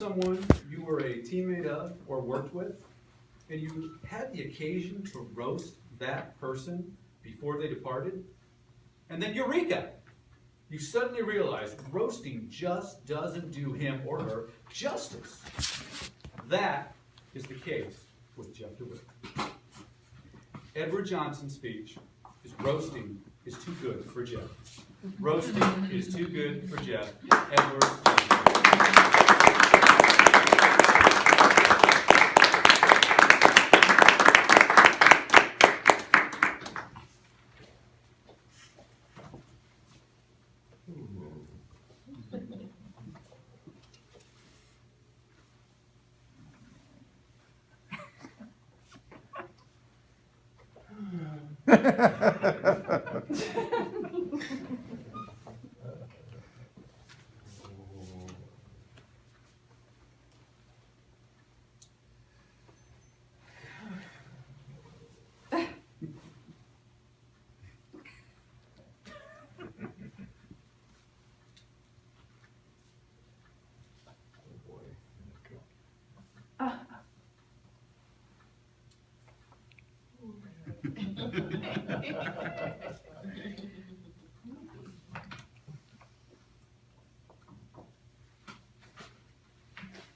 Someone you were a teammate of or worked with, and you had the occasion to roast that person before they departed, and then eureka! You suddenly realize roasting just doesn't do him or her justice. That is the case with Jeff Dewitz. Edward Johnson's speech is roasting is too good for Jeff. Roasting is too good for Jeff. Edward Johnson.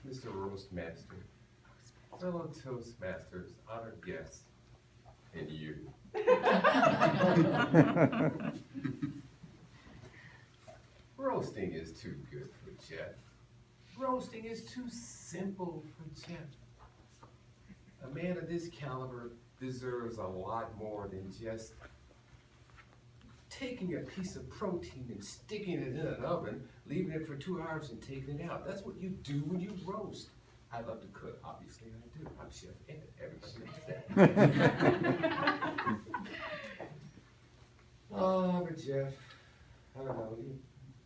Mr. Roastmaster, fellow Toastmasters, honored guests, and you. Roasting is too good for Jeff. Roasting is too simple for Jeff. A man of this caliber deserves a lot more than just taking a piece of protein and sticking it in an oven, leaving it for 2 hours and taking it out. That's what you do when you roast. I love to cook, obviously I do. I'm Chef Ed, everybody knows that. Oh, but Jeff, I don't know, you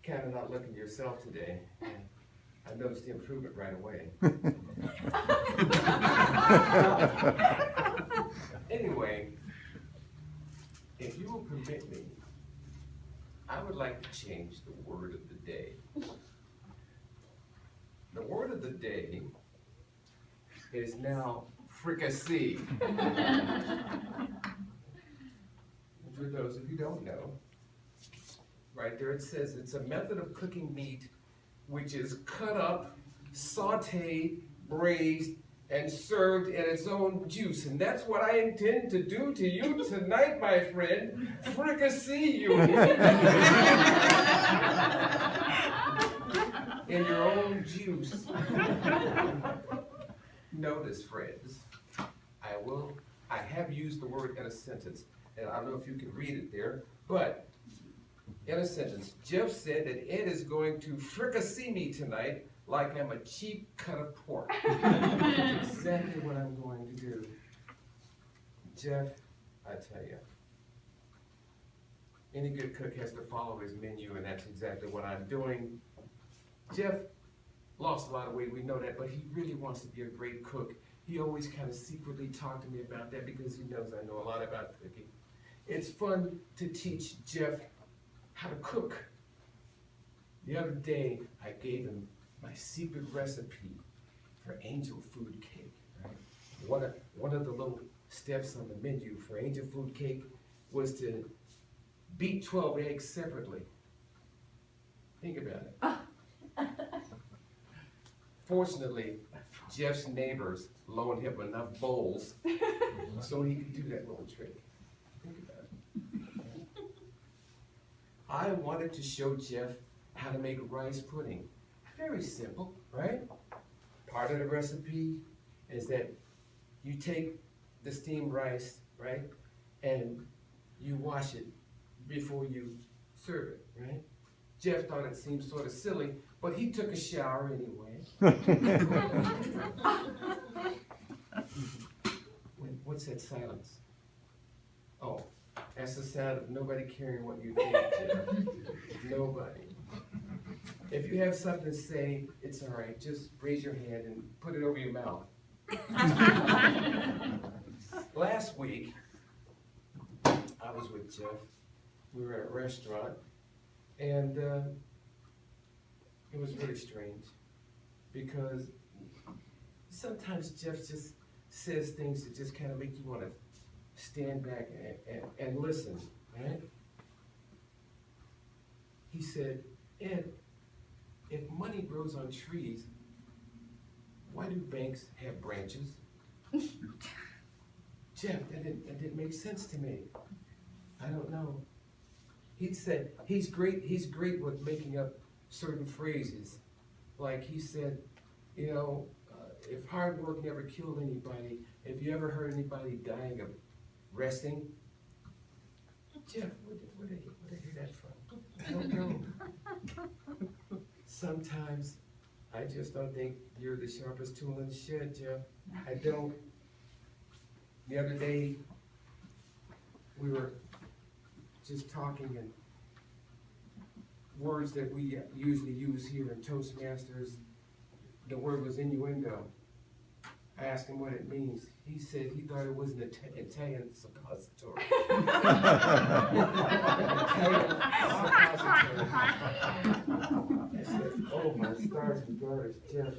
kind of not looking yourself today. I noticed the improvement right away. Anyway, if you will permit me, I would like to change the word of the day. The word of the day is now fricassee. For those of you who don't know, right there it says it's a method of cooking meat which is cut up, sauteed, braised, and served in its own juice. And that's what I intend to do to you tonight, my friend. Fricassee you in your own juice. Notice, friends, I have used the word in a sentence, and I don't know if you can read it there, but in a sentence, Jeff said that Ed is going to fricassee me tonight like I'm a cheap cut of pork. That's exactly what I'm going to do. Jeff, I tell you, any good cook has to follow his menu, and that's exactly what I'm doing. Jeff lost a lot of weight, we know that, but he really wants to be a great cook. He always kind of secretly talked to me about that because he knows I know a lot about cooking. It's fun to teach Jeff how to cook. The other day, I gave him my secret recipe for angel food cake. Right? One of the little steps on the menu for angel food cake was to beat 12 eggs separately. Think about it. Fortunately, Jeff's neighbors loaned him enough bowls so he could do that little trick. Think about it. I wanted to show Jeff how to make rice pudding. Very simple, right? Part of the recipe is that you take the steamed rice, right, and you wash it before you serve it, right? Jeff thought it seemed sort of silly, but he took a shower anyway. What's that silence? Oh, that's the sound of nobody caring what you think, Jeff. Nobody. If you have something to say, it's all right. Just raise your hand and put it over your mouth. Last week, I was with Jeff. We were at a restaurant, and it was really strange. because sometimes Jeff just says things that just kind of make you want to stand back and listen, right? He said, Ed, if money grows on trees, why do banks have branches? Jeff, that didn't make sense to me. I don't know. He said he's great with making up certain phrases. Like he said, you know, if hard work never killed anybody, if you ever heard anybody dying of resting, Jeff, where did I hear that from? I don't know. Sometimes I just don't think you're the sharpest tool in the shed, Jeff. I don't. The other day, we were just talking, and words that we usually use here in Toastmasters, the word was innuendo. I asked him what it means. He said he thought it was an Italian suppository. Italian suppository. I said, oh my stars and garters, Jeff.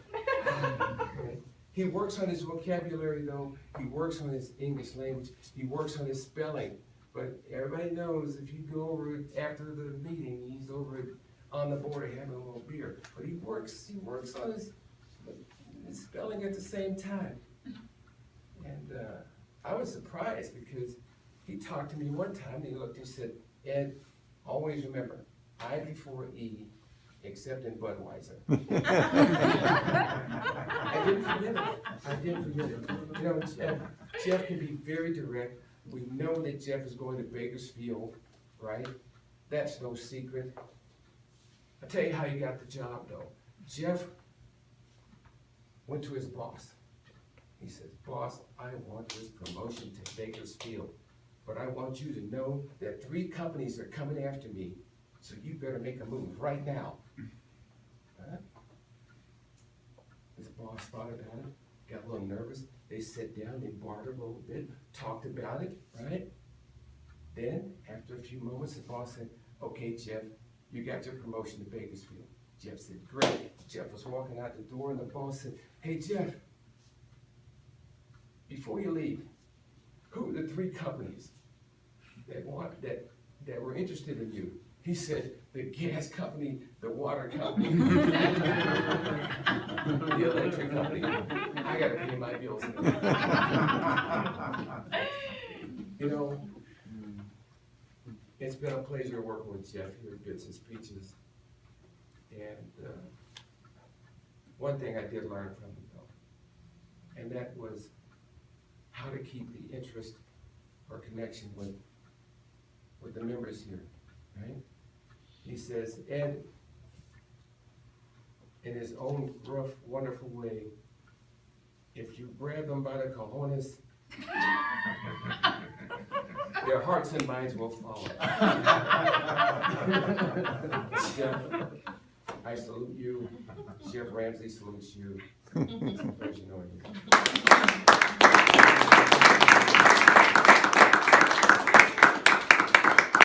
Okay. He works on his vocabulary though, he works on his English language, he works on his spelling. But everybody knows if you go over it after the meeting, he's over it on the border having a little beer. But he works on his spelling at the same time. And I was surprised because he talked to me one time and he looked and said, Ed, always remember, I before E, except in Budweiser. I didn't forget it. You know, Jeff can be very direct. We know that Jeff is going to Bakersfield, right? That's no secret. I'll tell you how he got the job though. Jeff went to his boss. He says, boss, I want this promotion to Bakersfield, but I want you to know that 3 companies are coming after me, so you better make a move right now. Huh? His boss thought about it, got a little nervous. They sat down, they bartered a little bit, talked about it, right? Then, after a few moments, the boss said, okay, Jeff, you got your promotion to Bakersfield. Jeff said, great. Jeff was walking out the door and the boss said, hey, Jeff, before you leave, who are the 3 companies that were interested in you? He said, the gas company, the water company, the electric company. I gotta pay my bills. You know, it's been a pleasure working with Jeff here at Bits and Speeches. And one thing I did learn from him though, and that was how to keep the interest or connection with the members here, right? He says, Ed, in his own rough, wonderful way, if you grab them by the cojones, their hearts and minds will follow. Jeff, I salute you. Jeff Ramsey salutes you. It's a pleasure knowing you.